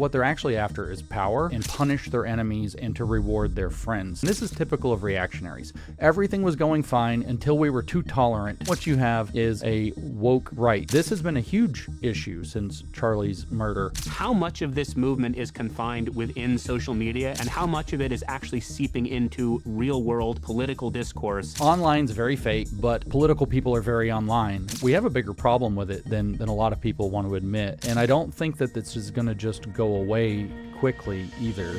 what they're actually after is power and punish their enemies and to reward their friends. And this is typical of reactionaries. Everything was going fine until we were too tolerant. What you have is a woke right. This has been a huge issue since Charlie's murder. How much of this movement is confined within social media, and how much of it is actually seeping into real-world political discourse? Online's very fake, but political people are very online. We have a bigger problem with it than a lot of people want to admit, and I don't think that this is going to just go away quickly either.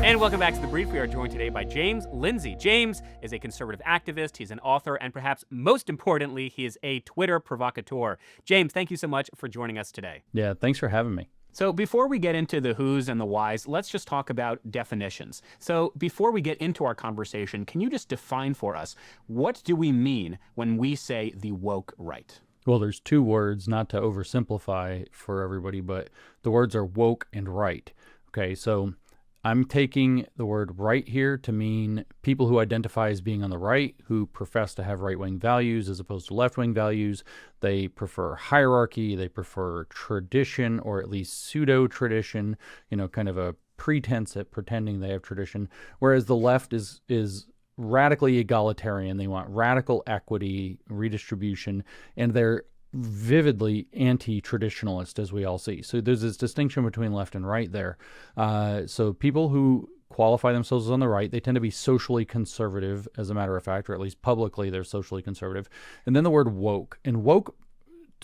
And welcome back to The Brief. We are joined today by James Lindsay. James is a conservative activist, he's an author, and perhaps most importantly, he is a Twitter provocateur. James, thank you so much for joining us today. Yeah, thanks for having me. So before we get into the who's and the whys, let's just talk about definitions. So before we get into our conversation, can you just define for us, what do we mean when we say the woke right? Well, there's two words, not to oversimplify for everybody, but the words are woke and right. Okay, so I'm taking the word right here to mean people who identify as being on the right, who profess to have right-wing values as opposed to left-wing values. They prefer hierarchy, they prefer tradition, or at least pseudo-tradition, kind of a pretense at pretending they have tradition, whereas the left is radically egalitarian. They want radical equity, redistribution, and they're vividly anti-traditionalist, as we all see. So there's this distinction between left and right there. So people who qualify themselves as on the right, they tend to be socially conservative, as a matter of fact, or at least publicly they're socially conservative. And then the word woke. And woke,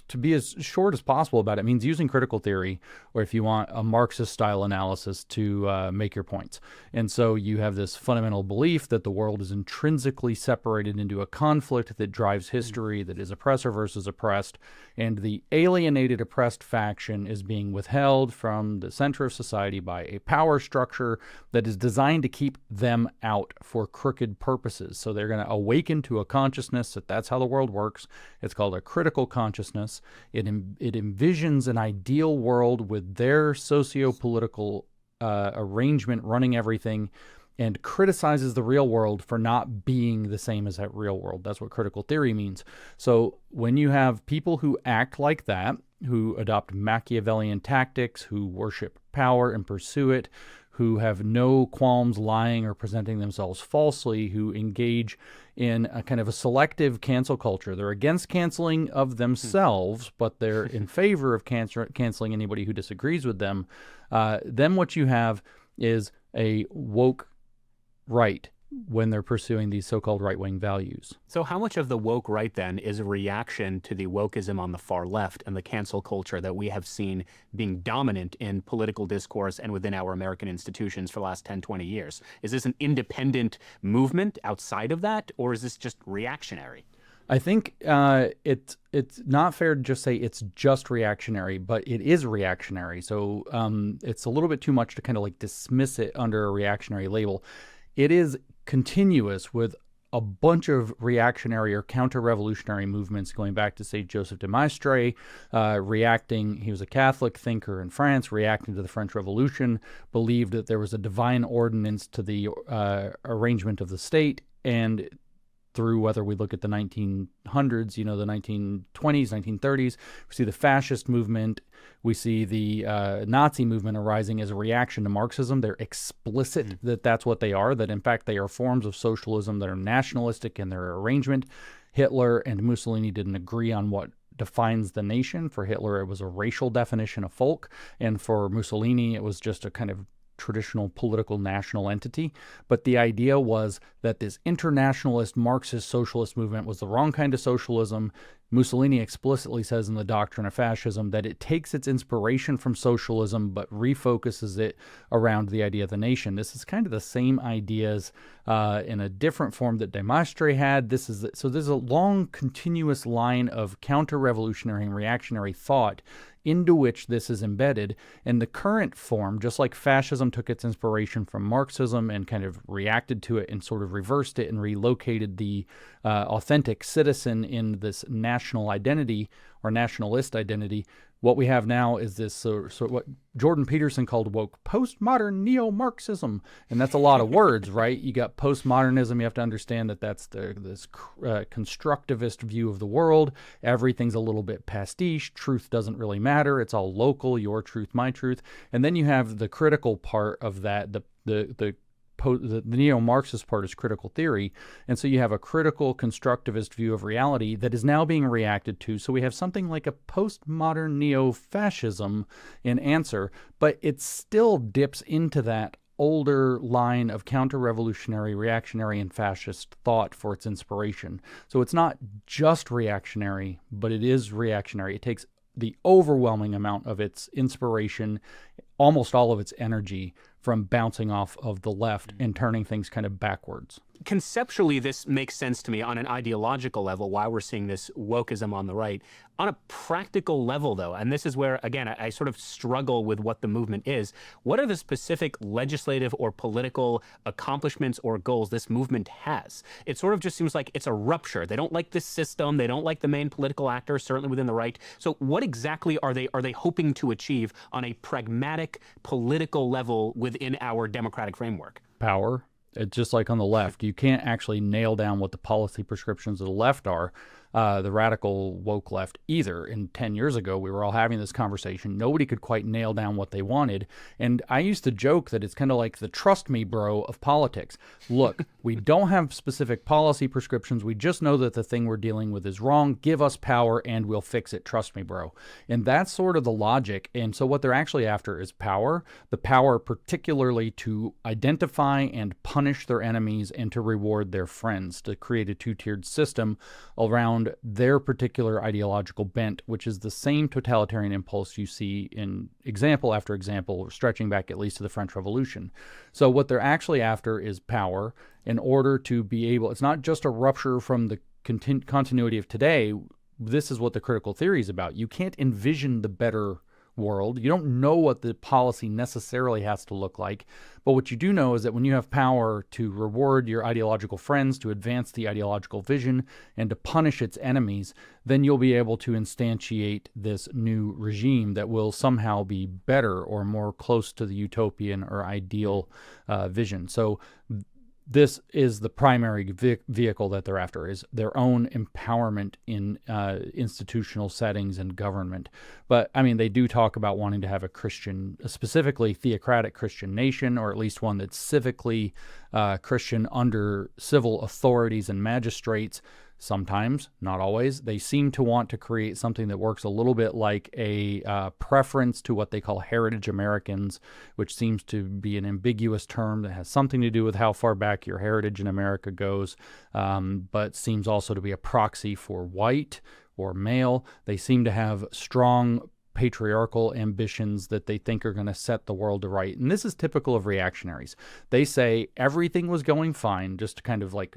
to be as short as possible about it, means using critical theory, or if you want a Marxist-style analysis to make your points. And so you have this fundamental belief that the world is intrinsically separated into a conflict that drives history, that is oppressor versus oppressed, and the alienated oppressed faction is being withheld from the center of society by a power structure that is designed to keep them out for crooked purposes. So they're going to awaken to a consciousness that that's how the world works. It's called a critical consciousness. It envisions an ideal world with their socio-political arrangement running everything, and criticizes the real world for not being the same as that real world. That's what critical theory means. So when you have people who act like that, who adopt Machiavellian tactics, who worship power and pursue it, who have no qualms lying or presenting themselves falsely, who engage in a kind of a selective cancel culture. They're against canceling of themselves, but they're in favor of canceling anybody who disagrees with them. Then what you have is a woke right when they're pursuing these so-called right-wing values. So how much of the woke right, then, is a reaction to the wokeism on the far left and the cancel culture that we have seen being dominant in political discourse and within our American institutions for the last 10, 20 years? Is this an independent movement outside of that, or is this just reactionary? I think it's not fair to just say it's just reactionary, but it is reactionary. So it's a little bit too much to kind of like dismiss it under a reactionary label. It is continuous with a bunch of reactionary or counter-revolutionary movements going back to, say, Joseph de Maistre, reacting, he was a Catholic thinker in France, reacting to the French Revolution, believed that there was a divine ordinance to the arrangement of the state, and through whether we look at the 1900s, the 1920s, 1930s, we see the fascist movement, we see the Nazi movement arising as a reaction to Marxism. They're explicit that that's what they are, that in fact they are forms of socialism that are nationalistic in their arrangement. Hitler and Mussolini didn't agree on what defines the nation. For Hitler, it was a racial definition of folk, and for Mussolini, it was just a kind of traditional political national entity. But the idea was that this internationalist Marxist socialist movement was the wrong kind of socialism. Mussolini explicitly says in the Doctrine of Fascism that it takes its inspiration from socialism but refocuses it around the idea of the nation. This is kind of the same ideas in a different form that de Maistre had. So there's a long continuous line of counter-revolutionary and reactionary thought into which this is embedded. And the current form, just like fascism took its inspiration from Marxism and kind of reacted to it and sort of reversed it and relocated the authentic citizen in this national identity or nationalist identity. What we have now is this what Jordan Peterson called woke postmodern neo-Marxism, and that's a lot of words, right? You got postmodernism. You have to understand that that's this constructivist view of the world. Everything's a little bit pastiche. Truth doesn't really matter. It's all local. Your truth, my truth. And then you have the critical part of that. The neo-Marxist part is critical theory, and so you have a critical constructivist view of reality that is now being reacted to. So we have something like a postmodern neo-fascism in answer, but it still dips into that older line of counter-revolutionary, reactionary, and fascist thought for its inspiration. So it's not just reactionary, but it is reactionary. It takes the overwhelming amount of its inspiration, almost all of its energy, from bouncing off of the left and turning things kind of backwards. Conceptually, this makes sense to me on an ideological level, why we're seeing this wokeism on the right. On a practical level, though, and this is where, again, I sort of struggle with what the movement is, what are the specific legislative or political accomplishments or goals this movement has? It sort of just seems like it's a rupture. They don't like this system. They don't like the main political actors, certainly within the right. So what exactly are they hoping to achieve on a pragmatic political level within our democratic framework? Power. It's just like on the left. You can't actually nail down what the policy prescriptions of the left are, the radical woke left either. And 10 years ago, we were all having this conversation. Nobody could quite nail down what they wanted. And I used to joke that it's kind of like the trust me bro of politics. Look, we don't have specific policy prescriptions. We just know that the thing we're dealing with is wrong. Give us power and we'll fix it. Trust me, bro. And that's sort of the logic. And so what they're actually after is power, the power particularly to identify and punish their enemies and to reward their friends, to create a two-tiered system around their particular ideological bent, which is the same totalitarian impulse you see in example after example, stretching back at least to the French Revolution. So what they're actually after is power in order to be able, it's not just a rupture from the continuity of today. This is what the critical theory is about. You can't envision the better world. You don't know what the policy necessarily has to look like. But what you do know is that when you have power to reward your ideological friends, to advance the ideological vision, and to punish its enemies, then you'll be able to instantiate this new regime that will somehow be better or more close to the utopian or ideal vision. So this is the primary vehicle that they're after, is their own empowerment in institutional settings and government. But, I mean, they do talk about wanting to have a specifically theocratic Christian nation, or at least one that's civically Christian under civil authorities and magistrates. Sometimes, not always, they seem to want to create something that works a little bit like a preference to what they call heritage Americans, which seems to be an ambiguous term that has something to do with how far back your heritage in America goes, but seems also to be a proxy for white or male. They seem to have strong patriarchal ambitions that they think are going to set the world to right. And this is typical of reactionaries. They say everything was going fine, just to kind of like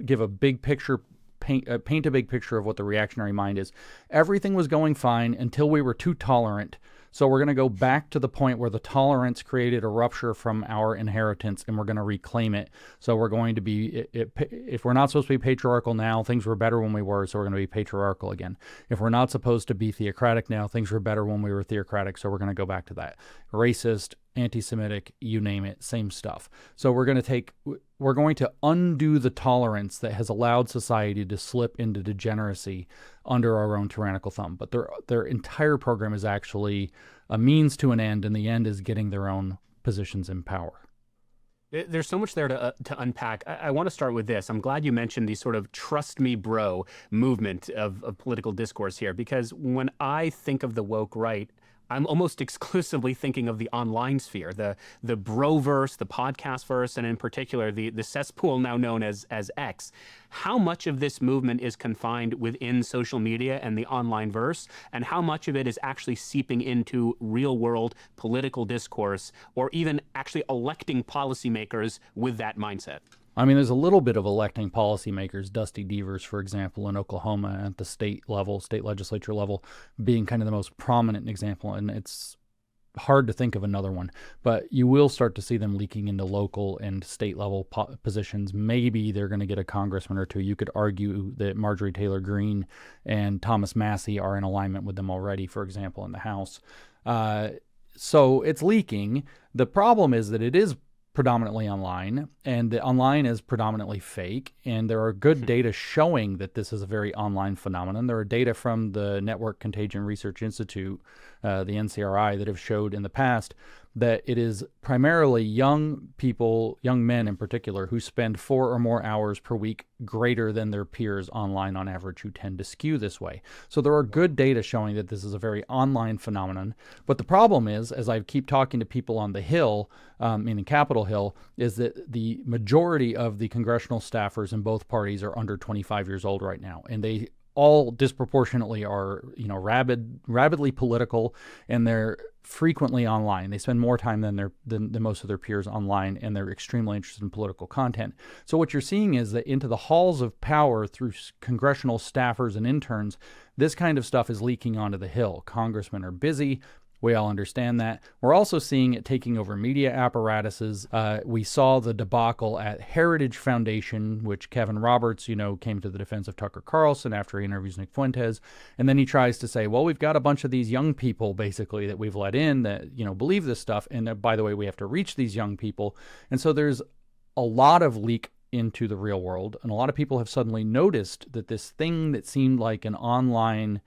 give a big picture, paint a big picture of what the reactionary mind is. Everything was going fine until we were too tolerant. So we're going to go back to the point where the tolerance created a rupture from our inheritance, and we're going to reclaim it. So we're going to be, if we're not supposed to be patriarchal now, things were better when we were, so we're going to be patriarchal again. If we're not supposed to be theocratic now, things were better when we were theocratic, so we're going to go back to that. Racist, anti-Semitic, you name it, same stuff. So we're going to undo the tolerance that has allowed society to slip into degeneracy under our own tyrannical thumb. But their entire program is actually a means to an end, and the end is getting their own positions in power. There's so much there to unpack. I want to start with this. I'm glad you mentioned the sort of trust me bro movement of political discourse here, because when I think of the woke right, I'm almost exclusively thinking of the online sphere, the broverse, the podcast verse, and in particular the cesspool now known as X. How much of this movement is confined within social media and the online verse, and how much of it is actually seeping into real world political discourse, or even actually electing policymakers with that mindset? I mean, there's a little bit of electing policymakers, Dusty Devers, for example, in Oklahoma at the state legislature level, being kind of the most prominent example. And it's hard to think of another one, but you will start to see them leaking into local and state level positions. Maybe they're going to get a congressman or two. You could argue that Marjorie Taylor Greene and Thomas Massie are in alignment with them already, for example, in the House. So it's leaking. The problem is that it is predominantly online, and the online is predominantly fake, and there are good data showing that this is a very online phenomenon. There are data from the Network Contagion Research Institute, the NCRI, that have showed in the past that it is primarily young people, young men in particular, who spend 4 or more hours per week greater than their peers online on average, who tend to skew this way. So there are good data showing that this is a very online phenomenon. But the problem is, as I keep talking to people on the Hill, meaning Capitol Hill, is that the majority of the congressional staffers in both parties are under 25 years old right now, and they all disproportionately are, rabidly political, and they're frequently online. They spend more time than most of their peers online, and they're extremely interested in political content. So what you're seeing is that into the halls of power through congressional staffers and interns, this kind of stuff is leaking onto the Hill. Congressmen are busy. We all understand that. We're also seeing it taking over media apparatuses. We saw the debacle at Heritage Foundation, which Kevin Roberts, came to the defense of Tucker Carlson after he interviews Nick Fuentes. And then he tries to say, well, we've got a bunch of these young people, basically, that we've let in that, believe this stuff. And by the way, we have to reach these young people. And so there's a lot of leak into the real world. And a lot of people have suddenly noticed that this thing that seemed like an online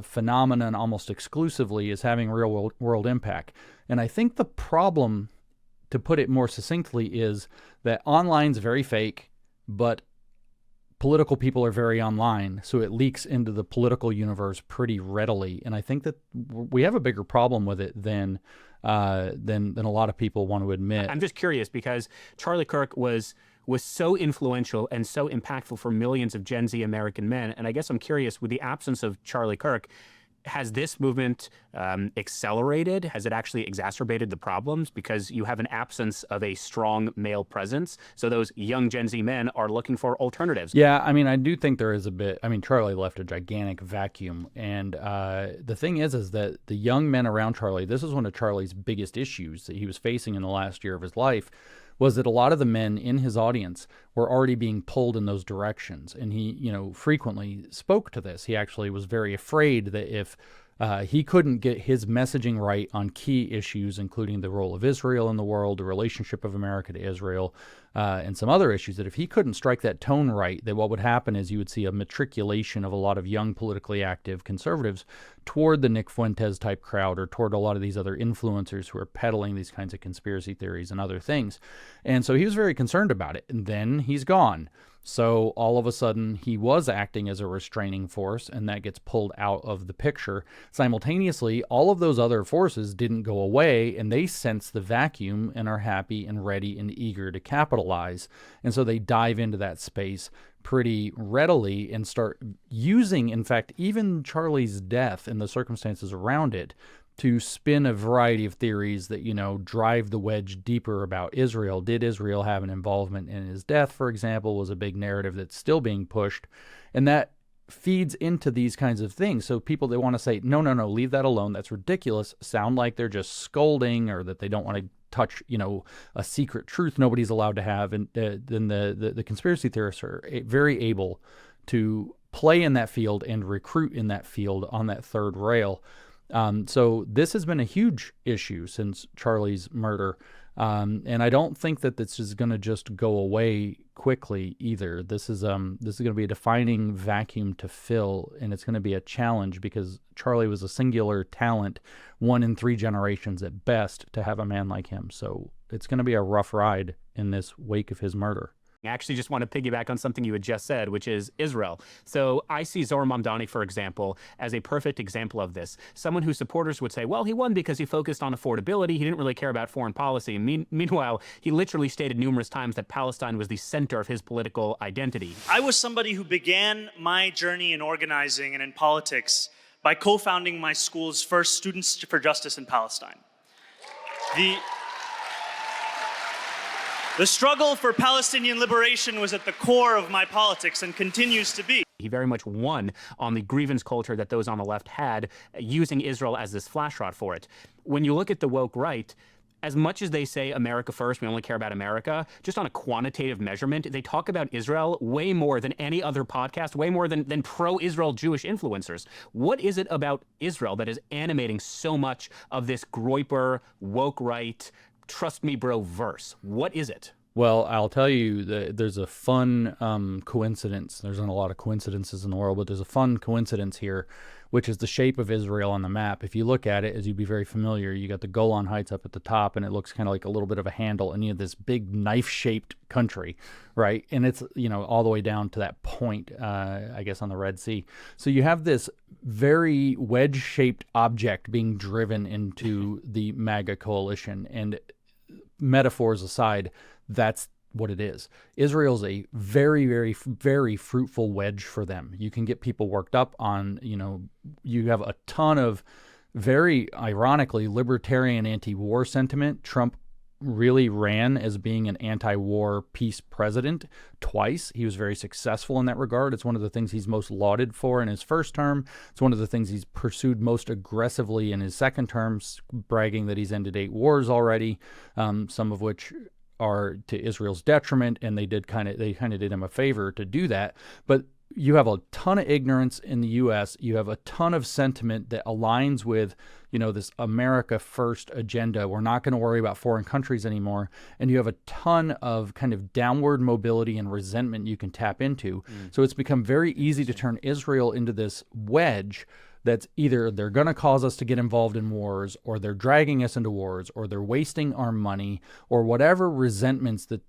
phenomenon almost exclusively is having real world impact. And I think the problem, to put it more succinctly, is that online's very fake, but political people are very online, so it leaks into the political universe pretty readily. And I think that we have a bigger problem with it than a lot of people want to admit. I'm just curious because Charlie Kirk was so influential and so impactful for millions of Gen Z American men. And I guess I'm curious, with the absence of Charlie Kirk, has this movement accelerated? Has it actually exacerbated the problems because you have an absence of a strong male presence? So those young Gen Z men are looking for alternatives. Yeah, I do think there is a bit. Charlie left a gigantic vacuum. And the thing is that the young men around Charlie, this is one of Charlie's biggest issues that he was facing in the last year of his life, was that a lot of the men in his audience were already being pulled in those directions. And he, frequently spoke to this. He actually was very afraid that if he couldn't get his messaging right on key issues, including the role of Israel in the world, the relationship of America to Israel, and some other issues, that if he couldn't strike that tone right, that what would happen is you would see a matriculation of a lot of young politically active conservatives toward the Nick Fuentes type crowd, or toward a lot of these other influencers who are peddling these kinds of conspiracy theories and other things. And so he was very concerned about it. And then he's gone. So all of a sudden he was acting as a restraining force, and that gets pulled out of the picture. Simultaneously, all of those other forces didn't go away, and they sense the vacuum and are happy and ready and eager to capitalize. And so they dive into that space pretty readily and start using, in fact, even Charlie's death and the circumstances around it to spin a variety of theories that, drive the wedge deeper about Israel. Did Israel have an involvement in his death, for example, was a big narrative that's still being pushed. And that feeds into these kinds of things. So people, they want to say, no, leave that alone. That's ridiculous. Sound like they're just scolding, or that they don't want to touch, a secret truth nobody's allowed to have. And then the conspiracy theorists are very able to play in that field and recruit in that field on that third rail. So this has been a huge issue since Charlie's murder. And I don't think that this is going to just go away quickly either. This is going to be a defining vacuum to fill, and it's going to be a challenge because Charlie was a singular talent, 1 in 3 generations at best, to have a man like him. So it's going to be a rough ride in this wake of his murder. I actually just want to piggyback on something you had just said, which is Israel. So I see Zohar Mamdani, for example, as a perfect example of this. Someone whose supporters would say, well, he won because he focused on affordability. He didn't really care about foreign policy. Meanwhile, he literally stated numerous times that Palestine was the center of his political identity. I was somebody who began my journey in organizing and in politics by co-founding my school's first Students for Justice in Palestine. The struggle for Palestinian liberation was at the core of my politics and continues to be. He very much won on the grievance culture that those on the left had, using Israel as this flashrod for it. When you look at the woke right, as much as they say America first, we only care about America, just on a quantitative measurement, they talk about Israel way more than any other podcast, way more than pro-Israel Jewish influencers. What is it about Israel that is animating so much of this Groyper, woke right, trust me bro verse? What is it? Well, I'll tell you that there's a fun coincidence. There's not a lot of coincidences in the world, but there's a fun coincidence here, which is the shape of Israel on the map. If you look at it, as you'd be very familiar, you got the Golan Heights up at the top, and it looks kind of like a little bit of a handle, and you have this big knife-shaped country, right? And it's, all the way down to that point, I guess, on the Red Sea. So you have this very wedge-shaped object being driven into the MAGA coalition, and metaphors aside, that's what it is. Israel's a very, very, very fruitful wedge for them. You can get people worked up on, you have a ton of very ironically libertarian anti-war sentiment. Trump really ran as being an anti-war peace president twice. He was very successful in that regard. It's one of the things he's most lauded for in his first term. It's one of the things he's pursued most aggressively in his second term, bragging that he's ended 8 wars already, some of which are to Israel's detriment, and they kind of did him a favor to do that. But you have a ton of ignorance in the U.S. You have a ton of sentiment that aligns with, this America first agenda. We're not going to worry about foreign countries anymore. And you have a ton of kind of downward mobility and resentment you can tap into. So it's become very easy to turn Israel into this wedge that's either they're going to cause us to get involved in wars, or they're dragging us into wars, or they're wasting our money, or whatever resentments that,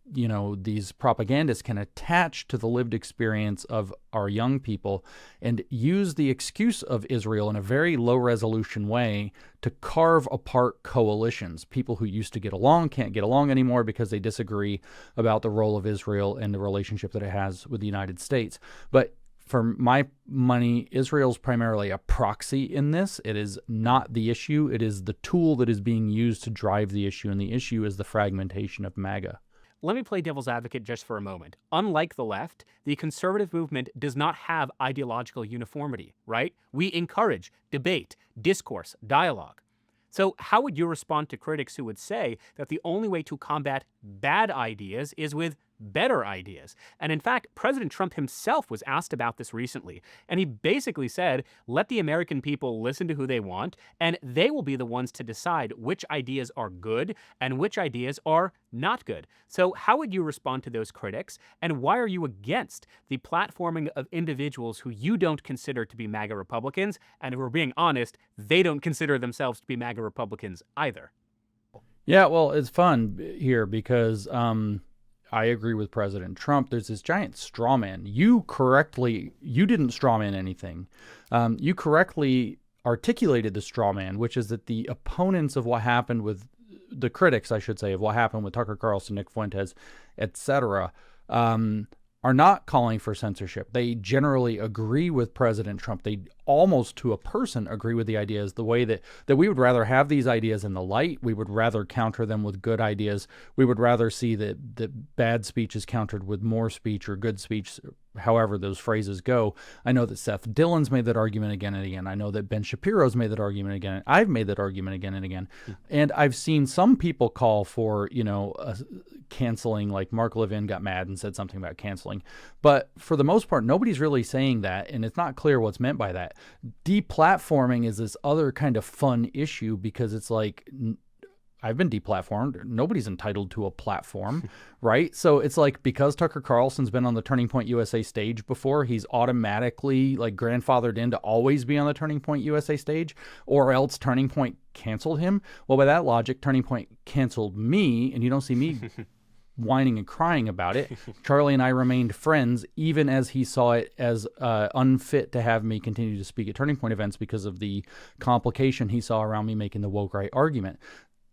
these propagandists can attach to the lived experience of our young people, and use the excuse of Israel in a very low resolution way to carve apart coalitions. People who used to get along can't get along anymore because they disagree about the role of Israel and the relationship that it has with the United States. But for my money, Israel's primarily a proxy in this. It is not the issue. It is the tool that is being used to drive the issue, and the issue is the fragmentation of MAGA. Let me play devil's advocate just for a moment. Unlike the left, the conservative movement does not have ideological uniformity, right? We encourage debate, discourse, dialogue. So how would you respond to critics who would say that the only way to combat bad ideas is with better ideas? And in fact, President Trump himself was asked about this recently, and he basically said, let the American people listen to who they want, and they will be the ones to decide which ideas are good and which ideas are not good. So how would you respond to those critics, and why are you against the platforming of individuals who you don't consider to be MAGA Republicans, and if we're being honest, they don't consider themselves to be MAGA Republicans either? Yeah, well, it's fun here because I agree with President Trump. There's this giant straw man. You didn't straw man anything. You correctly articulated the straw man, which is that the opponents of what happened with the critics, I should say, of what happened with Tucker Carlson, Nick Fuentes, etc., are not calling for censorship. They generally agree with President Trump. They almost to a person agree with the ideas, the way that we would rather have these ideas in the light. We would rather counter them with good ideas. We would rather see that bad speech is countered with more speech, or good speech, however those phrases go. I know that Seth Dillon's made that argument again and again. I know that Ben Shapiro's made that argument again. I've made that argument again and again. And I've seen some people call for, canceling, like Mark Levin got mad and said something about canceling. But for the most part, nobody's really saying that, and it's not clear what's meant by that. Deplatforming is this other kind of fun issue, because it's like, I've been deplatformed. Nobody's entitled to a platform, right? So it's like, because Tucker Carlson's been on the Turning Point USA stage before, he's automatically like grandfathered in to always be on the Turning Point USA stage, or else Turning Point canceled him. Well, by that logic, Turning Point canceled me, and you don't see me whining and crying about it. Charlie and I remained friends, even as he saw it as unfit to have me continue to speak at Turning Point events because of the complication he saw around me making the woke right argument.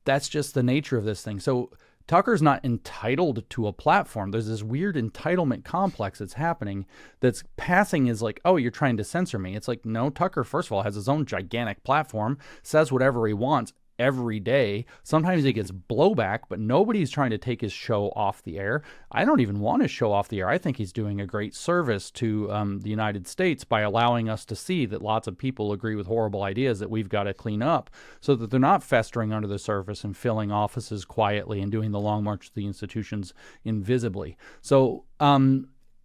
That's just the nature of this thing. So Tucker's not entitled to a platform. There's this weird entitlement complex that's happening that's passing as like, oh, you're trying to censor me. It's like, no, Tucker, first of all, has his own gigantic platform, says whatever he wants, every day. Sometimes he gets blowback, but nobody's trying to take his show off the air. I don't even want his show off the air. I think he's doing a great service to the United States by allowing us to see that lots of people agree with horrible ideas that we've got to clean up so that they're not festering under the surface and filling offices quietly and doing the long march to the institutions invisibly. So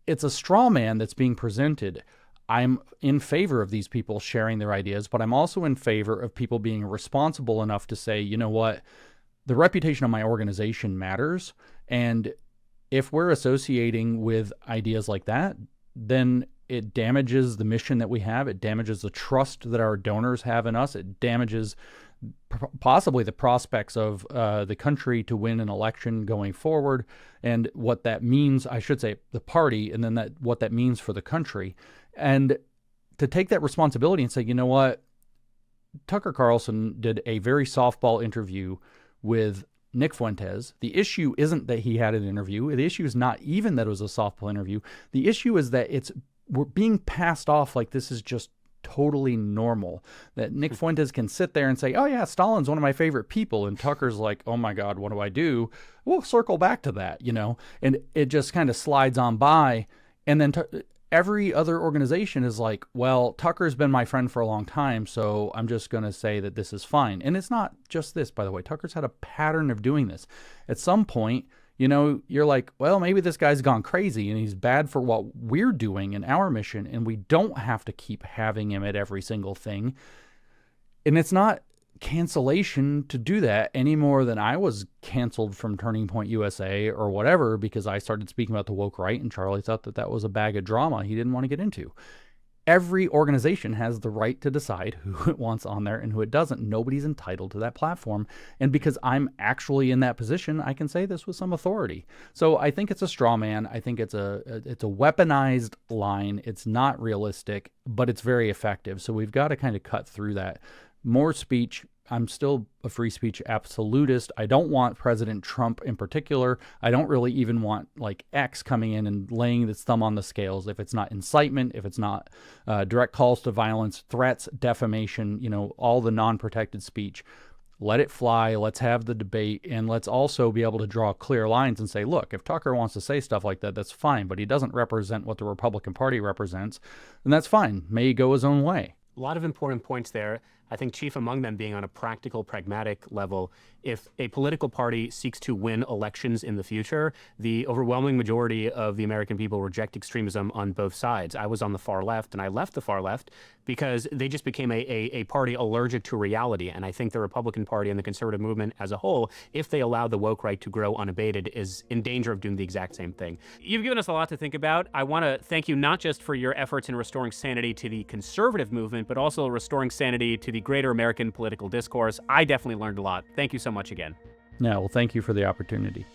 it's a straw man that's being presented. I'm in favor of these people sharing their ideas, but I'm also in favor of people being responsible enough to say, you know what, the reputation of my organization matters. And if we're associating with ideas like that, then it damages the mission that we have. It damages the trust that our donors have in us. It damages possibly the prospects of the country to win an election going forward, and what that means, I should say, the party, and then what that means for the country. And to take that responsibility and say, you know what, Tucker Carlson did a very softball interview with Nick Fuentes. The issue isn't that he had an interview. The issue is not even that it was a softball interview. The issue is that we're being passed off like this is just totally normal, that Nick Fuentes can sit there and say, oh yeah, Stalin's one of my favorite people, and Tucker's like, oh my God, what do I do? We'll circle back to that, and it just kind of slides on by. And then every other organization is like, well, Tucker's been my friend for a long time, so I'm just going to say that this is fine. And it's not just this, by the way. Tucker's had a pattern of doing this. At some point, you're like, well, maybe this guy's gone crazy and he's bad for what we're doing in our mission, and we don't have to keep having him at every single thing. And it's not cancellation to do that any more than I was canceled from Turning Point USA or whatever because I started speaking about the woke right, and Charlie thought that was a bag of drama he didn't want to get into. Every organization has the right to decide who it wants on there and who it doesn't. Nobody's entitled to that platform. And because I'm actually in that position, I can say this with some authority. So I think it's a straw man. I think it's a weaponized line. It's not realistic, but it's very effective. So we've got to kind of cut through that. More speech. I'm still a free speech absolutist. I don't want President Trump in particular. I don't really even want like X coming in and laying its thumb on the scales. If it's not incitement, if it's not direct calls to violence, threats, defamation, all the non-protected speech, let it fly. Let's have the debate. And let's also be able to draw clear lines and say, look, if Tucker wants to say stuff like that, that's fine, but he doesn't represent what the Republican Party represents, then that's fine. May he go his own way. A lot of important points there. I think chief among them being on a practical, pragmatic level. If a political party seeks to win elections in the future, the overwhelming majority of the American people reject extremism on both sides. I was on the far left, and I left the far left because they just became a party allergic to reality. And I think the Republican Party and the conservative movement as a whole, if they allow the woke right to grow unabated, is in danger of doing the exact same thing. You've given us a lot to think about. I want to thank you not just for your efforts in restoring sanity to the conservative movement, but also restoring sanity to the greater American political discourse. I definitely learned a lot. Thank you so much again. Yeah, well, thank you for the opportunity.